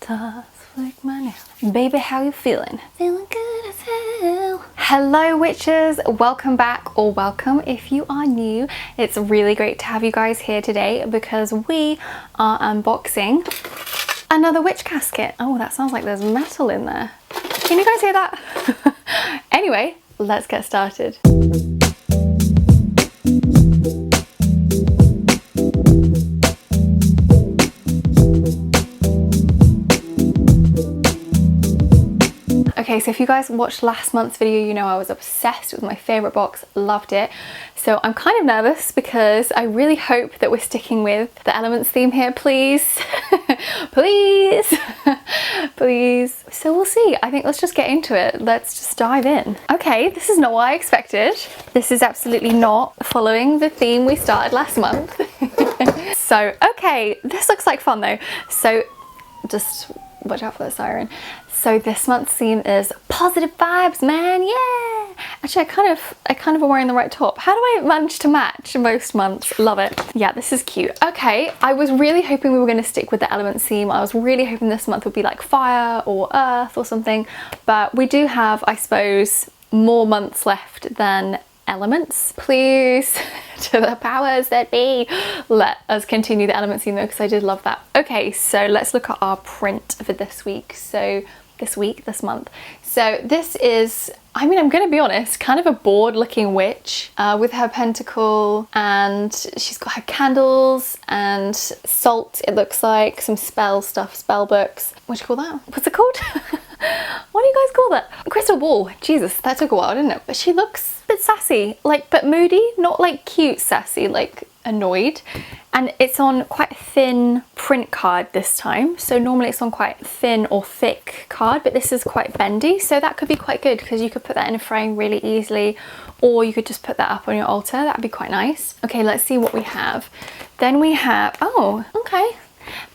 Toss flick my nail. Baby, how you feeling? Feeling good as hell. Hello witches, welcome back, or welcome if you are new. It's really great to have you guys here today because we are unboxing another witch casket. Oh, that sounds like there's metal in there. Can you guys hear that? Anyway, let's get started. Okay, so if you guys watched last month's video, you know I was obsessed with my favourite box, loved it. So I'm kind of nervous because I really hope that we're sticking with the elements theme here, please. Please. Please. So we'll see. I think let's just get into it. Let's just dive in. Okay, this is not what I expected. This is absolutely not following the theme we started last month. So, okay, this looks like fun though. So just watch out for the siren. So this month's theme is positive vibes, man, yeah! Actually, I kind of am wearing the right top. How do I manage to match most months? Love it. Yeah, this is cute. Okay, I was really hoping we were gonna stick with the elements theme. I was really hoping this month would be like fire or earth or something, but we do have, I suppose, more months left than elements. Please, to the powers that be, let us continue the elements theme though, because I did love that. Okay, so let's look at our print for this week. So this month. So this is, I mean, I'm gonna be honest, kind of a bored looking witch with her pentacle, and she's got her candles and salt, it looks like, some spell stuff, spell books. What do you call that? What's it called? What do you guys call that? Crystal ball. Jesus, that took a while, didn't it? But she looks a bit sassy, like, but moody, not like cute sassy, like annoyed. And it's on quite a thin print card this time. So normally it's on quite thin or thick card, but this is quite bendy. So that could be quite good because you could put that in a frame really easily, or you could just put that up on your altar. That'd be quite nice. Okay, let's see what we have. Then we have, oh, okay.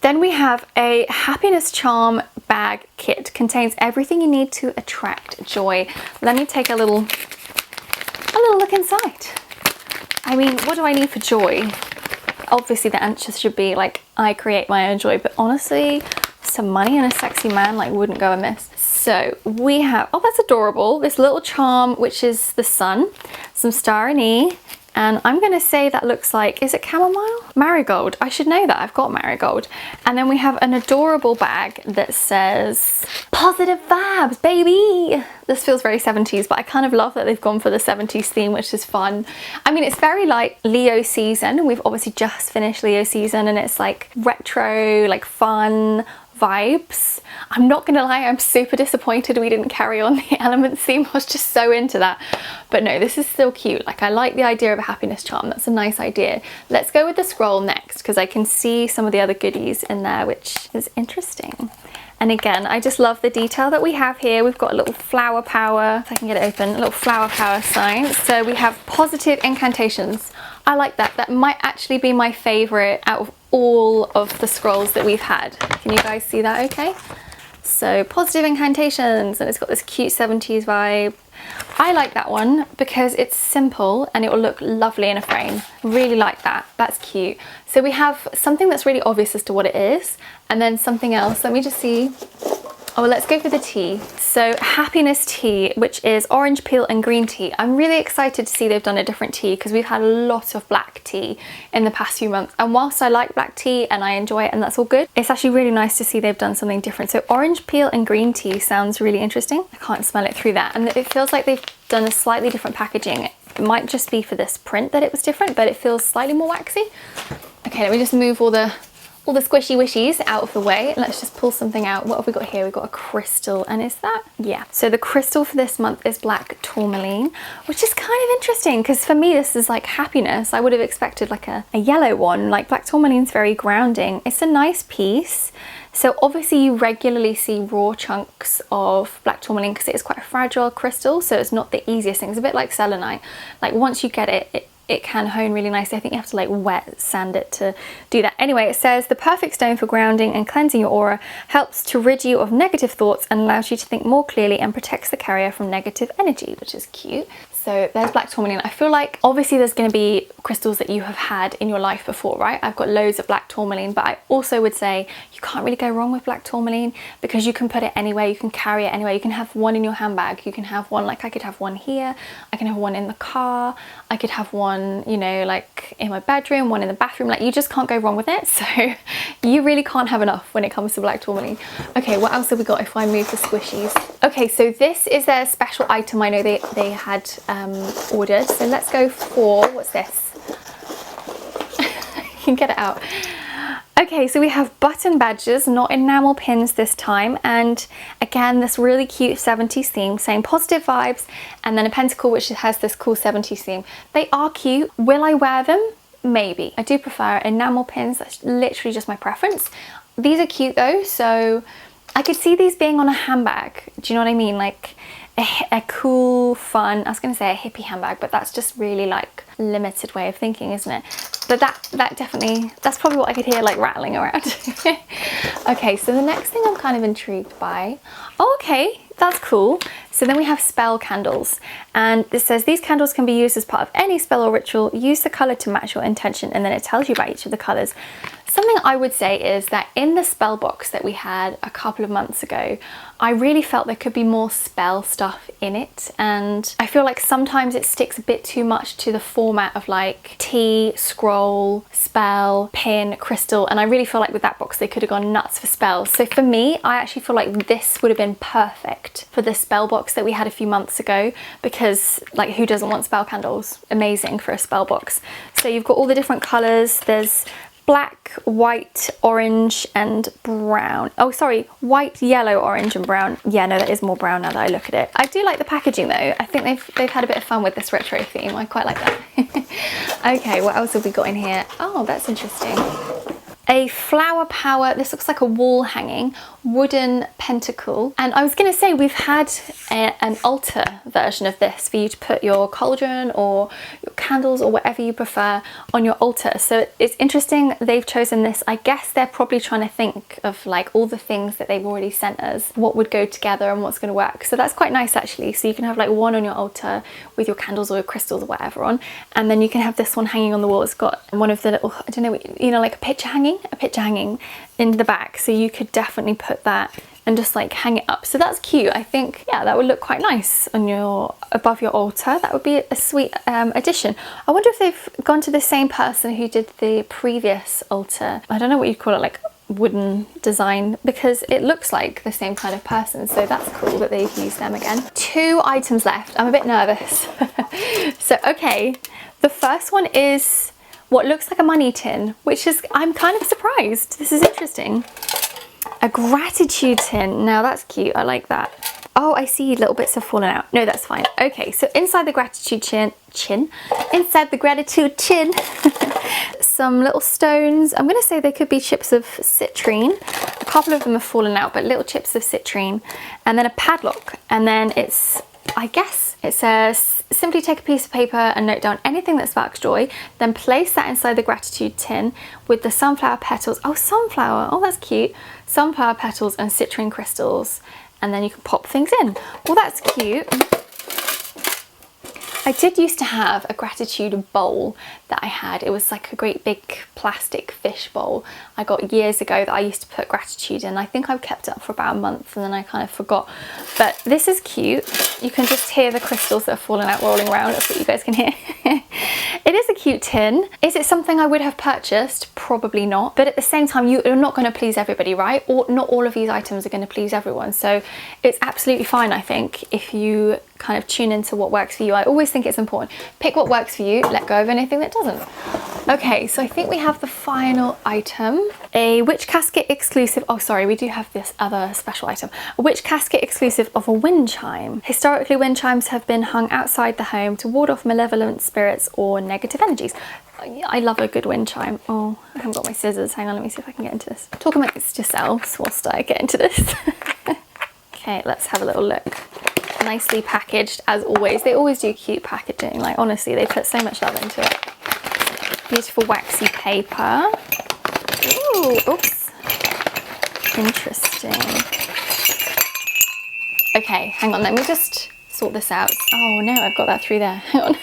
Then we have a happiness charm bag kit. Contains everything you need to attract joy. Let me take a little look inside. I mean, what do I need for joy? Obviously the answer should be like, I create my own joy, but honestly, some money and a sexy man like wouldn't go amiss. So we have, oh, that's adorable, this little charm, which is the sun, some star anise, and I'm gonna say that looks like, is it chamomile? Marigold. I should know that, I've got marigold. And then we have an adorable bag that says positive vibes, baby. This feels very 70s, but I kind of love that they've gone for the 70s theme, which is fun. I mean, it's very like Leo season, and we've obviously just finished Leo season, and it's like retro, like fun vibes. I'm not gonna lie, I'm super disappointed we didn't carry on the elements theme. I was just so into that. But no, this is still cute. Like, I like the idea of a happiness charm. That's a nice idea. Let's go with the scroll next, because I can see some of the other goodies in there, which is interesting. And again, I just love the detail that we have here. We've got a little flower power, if I can get it open, a little flower power sign. So we have positive incantations. I like that. That might actually be my favorite out of all of the scrolls that we've had. Can you guys see that okay? So positive incantations, and it's got this cute 70s vibe. I like that one because it's simple and it will look lovely in a frame. Really like that. That's cute. So we have something that's really obvious as to what it is, and then something else. Let me just see. Oh, let's go for the tea. So happiness tea, which is orange peel and green tea. I'm really excited to see they've done a different tea because we've had a lot of black tea in the past few months. And whilst I like black tea and I enjoy it and that's all good, it's actually really nice to see they've done something different. So orange peel and green tea sounds really interesting. I can't smell it through that. And it feels like they've done a slightly different packaging. It might just be for this print that it was different, but it feels slightly more waxy. Okay, let me just move all the squishy wishies out of the way. Let's just pull something out. What have we got here? We've got a crystal, and is that? Yeah. So the crystal for this month is black tourmaline, which is kind of interesting because for me this is like happiness. I would have expected like a yellow one. Like black tourmaline's very grounding. It's a nice piece. So obviously you regularly see raw chunks of black tourmaline because it is quite a fragile crystal, so it's not the easiest thing. It's a bit like selenite. Like once you get it, it can hone really nicely. I think you have to like wet sand it to do that. Anyway, it says the perfect stone for grounding and cleansing your aura, helps to rid you of negative thoughts and allows you to think more clearly and protects the carrier from negative energy, which is cute. So there's black tourmaline. I feel like obviously there's going to be crystals that you have had in your life before, right? I've got loads of black tourmaline, but I also would say you can't really go wrong with black tourmaline because you can put it anywhere, you can carry it anywhere. You can have one in your handbag, you can have one, like I could have one here, I can have one in the car, I could have one, you know, like in my bedroom, one in the bathroom. Like, you just can't go wrong with it. So you really can't have enough when it comes to black tourmaline. Okay, what else have we got if I move the squishies? Okay, so this is their special item I know they had ordered. So let's go for, what's this? You can get it out. Okay, so we have button badges, not enamel pins this time, and again this really cute 70s theme, saying positive vibes, and then a pentacle which has this cool 70s theme. They are cute. Will I wear them? Maybe. I do prefer enamel pins, that's literally just my preference. These are cute though, so I could see these being on a handbag. Do you know what I mean? Like a cool, fun, I was going to say a hippie handbag, but that's just really like limited way of thinking, isn't it? But that definitely, that's probably what I could hear like rattling around. Okay, so the next thing I'm kind of intrigued by, oh, okay, that's cool. So then we have spell candles, and this says these candles can be used as part of any spell or ritual. Use the color to match your intention, and then it tells you about each of the colors. Something I would say is that in the spell box that we had a couple of months ago, I really felt there could be more spell stuff in it, and I feel like sometimes it sticks a bit too much to the format of like tea, scroll, spell, pin, crystal, and I really feel like with that box they could have gone nuts for spells. So for me, I actually feel like this would have been perfect for the spell box that we had a few months ago, because like who doesn't want spell candles? Amazing for a spell box. So you've got all the different colors. There's black, white, orange and brown. Oh sorry, white, yellow, orange and brown. Yeah, no, that is more brown now that I look at it. I do like the packaging though. I think they've had a bit of fun with this retro theme. I quite like that. Okay, what else have we got in here? Oh, that's interesting. A flower power, this looks like a wall hanging wooden pentacle, and I was going to say we've had an altar version of this for you to put your cauldron or your candles or whatever you prefer on your altar. So it's interesting they've chosen this. I guess they're probably trying to think of like all the things that they've already sent us, what would go together and what's going to work. So that's quite nice actually. So you can have like one on your altar with your candles or your crystals or whatever on, and then you can have this one hanging on the wall. It's got one of the little, I don't know, you know, like a picture hanging in the back, so you could definitely put that and just like hang it up. So that's cute. I think, yeah, that would look quite nice on your, above your altar. That would be a sweet addition. I wonder if they've gone to the same person who did the previous altar. I don't know what you'd call it, like wooden design, because it looks like the same kind of person. So that's cool that they've used them again. 2 items left. I'm a bit nervous. So okay, the first one is what looks like a money tin, which is, I'm kind of surprised. This is interesting. A gratitude tin. Now that's cute. I like that. Oh, I see little bits have fallen out. No, that's fine. Okay, so inside the gratitude inside the gratitude tin, some little stones. I'm going to say they could be chips of citrine. A couple of them have fallen out, but little chips of citrine. And then a padlock. And then it's, I guess it says, simply take a piece of paper and note down anything that sparks joy, then place that inside the gratitude tin with the sunflower petals. Oh, sunflower. Oh, that's cute. Sunflower petals and citrine crystals. And then you can pop things in. Well, that's cute. I did used to have a gratitude bowl that I had. It was like a great big plastic fish bowl I got years ago that I used to put gratitude in. I think I've kept it up for about a month and then I kind of forgot. But this is cute. You can just hear the crystals that are falling out rolling around. That's what you guys can hear. It is a cute tin. Is it something I would have purchased? Probably not. But at the same time, you're not going to please everybody, right? Or not all of these items are going to please everyone. So it's absolutely fine, I think, if you kind of tune into what works for you. I always think it's important. Pick what works for you, let go of anything that doesn't. Okay, so I think we have the final item. A witch casket exclusive, oh sorry, we do have this other special item. A witch casket exclusive of a wind chime. Historically, wind chimes have been hung outside the home to ward off malevolent spirits or negative energies. I love a good wind chime. Oh, I haven't got my scissors. Hang on, let me see if I can get into this. Talk amongst yourselves whilst I get into this. Okay, let's have a little look. Nicely packaged as always. They always do cute packaging. Like honestly, they put so much love into it. Beautiful waxy paper. Ooh, oops. Interesting. Okay, hang on, let me just sort this out. Oh no, I've got that through there. Hang on.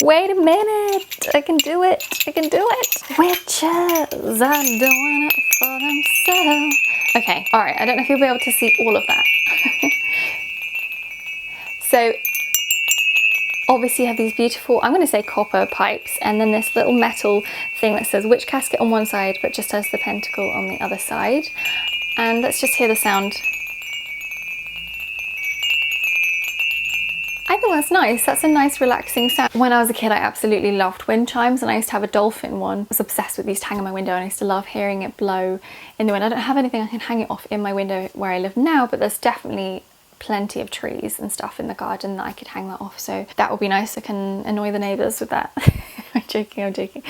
Wait a minute. I can do it. I can do it. Witches are doing it for themselves. Okay, all right. I don't know if you'll be able to see all of that. So obviously you have these beautiful, I'm going to say copper pipes, and then this little metal thing that says witch casket on one side but just has the pentacle on the other side. And let's just hear the sound. I think that's nice. That's a nice relaxing sound. When I was a kid I absolutely loved wind chimes, and I used to have a dolphin one. I was obsessed with these to hang on my window, and I used to love hearing it blow in the wind. I don't have anything I can hang it off in my window where I live now, but there's definitely plenty of trees and stuff in the garden that I could hang that off, so that would be nice. I can annoy the neighbours with that. I'm joking, I'm joking.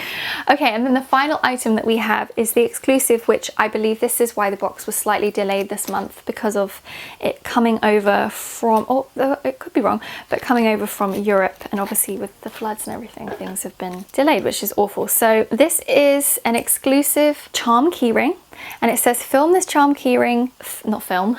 Okay, and then the final item that we have is the exclusive, which I believe this is why the box was slightly delayed this month, because of it coming over from, oh, it could be wrong, but coming over from Europe, and obviously with the floods and everything, things have been delayed, which is awful. So this is an exclusive charm keyring, and it says film this charm keyring, not film,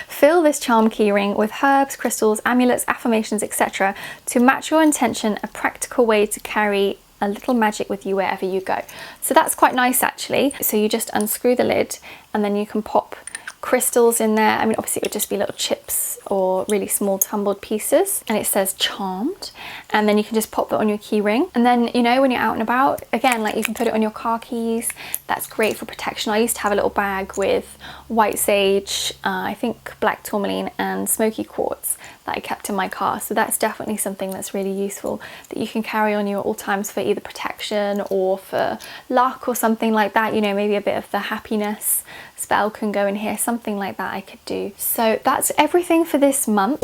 fill this charm keyring with herbs, crystals, amulets, affirmations, etc. to match your intention, a practical way to carry a little magic with you wherever you go. So that's quite nice actually. So you just unscrew the lid and then you can pop crystals in there. I mean, obviously it would just be little chips or really small tumbled pieces, and it says charmed, and then you can just pop that on your key ring. And then, you know, when you're out and about, again, like you can put it on your car keys. That's great for protection. I used to have a little bag with white sage, I think black tourmaline and smoky quartz that I kept in my car, so that's definitely something that's really useful that you can carry on you at all times for either protection or for luck or something like that. You know, maybe a bit of the happiness spell can go in here, something like that I could do. So that's everything for this month.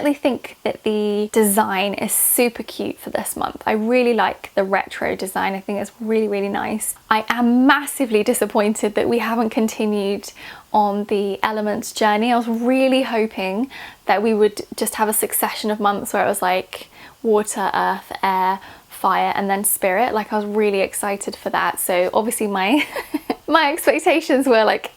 I think that the design is super cute for this month. I really like the retro design. I think it's really, really nice. I am massively disappointed that we haven't continued on the elements journey. I was really hoping that we would just have a succession of months where it was like water, earth, air, fire, and then spirit. Like I was really excited for that. So obviously my my expectations were like,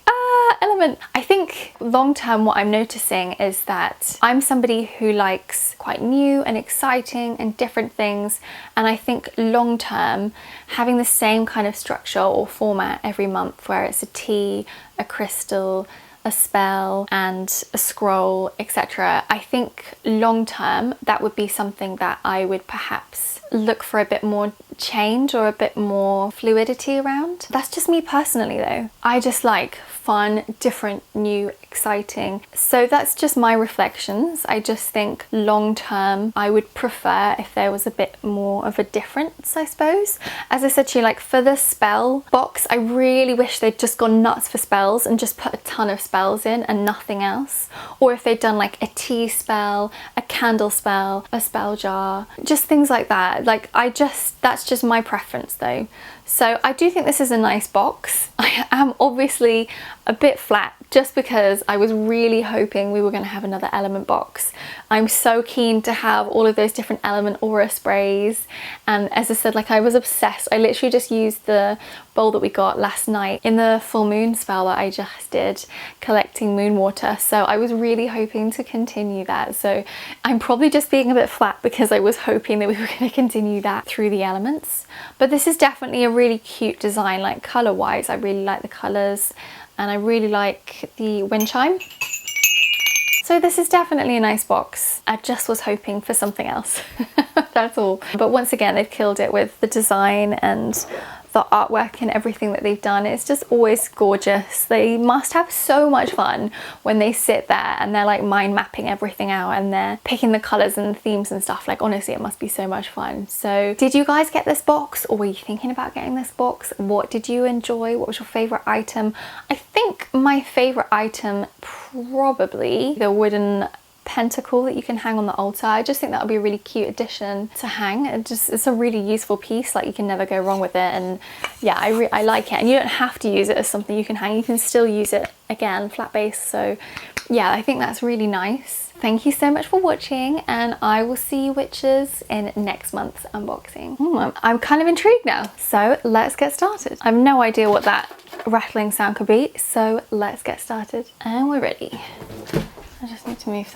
element. I think long term what I'm noticing is that I'm somebody who likes quite new and exciting and different things, and I think long term having the same kind of structure or format every month where it's a tea, a crystal, a spell and a scroll, etc. I think long term that would be something that I would perhaps look for a bit more change or a bit more fluidity around. That's just me personally though. I just like fun, different, new, exciting. So that's just my reflections. I just think long term I would prefer if there was a bit more of a difference, I suppose. As I said to you, like for the spell box, I really wish they'd just gone nuts for spells and just put a ton of spells in and nothing else. Or if they'd done like a tea spell, a candle spell, a spell jar, just things like that. Like that's just my preference though. So I do think this is a nice box. I am obviously a bit flat just because I was really hoping we were going to have another element box. I'm so keen to have all of those different element aura sprays, and as I said, like I was obsessed. I literally just used the bowl that we got last night in the full moon spell that I just did, collecting moon water, so I was really hoping to continue that. So I'm probably just being a bit flat because I was hoping that we were going to continue that through the elements. But this is definitely a really cute design, like colour wise. I really like the colours and I really like the wind chime. So this is definitely a nice box. I just was hoping for something else. That's all. But once again, they've killed it with the design and the artwork and everything that they've done. It's just always gorgeous. They must have so much fun when they sit there and they're like mind mapping everything out and they're picking the colours and the themes and stuff. Like honestly, it must be so much fun. So did you guys get this box, or were you thinking about getting this box? What did you enjoy? What was your favourite item? I think my favourite item probably the wooden Pentacle that you can hang on the altar. I just think that would be a really cute addition to hang. It's a really useful piece, like you can never go wrong with it. And yeah, I like it. And you don't have to use it as something you can hang. You can still use it, again, flat base. So yeah, I think that's really nice. Thank you so much for watching, and I will see you witches in next month's unboxing. I'm kind of intrigued now, so let's get started. I have no idea what that rattling sound could be, so let's get started. And we're ready. I just need to move that.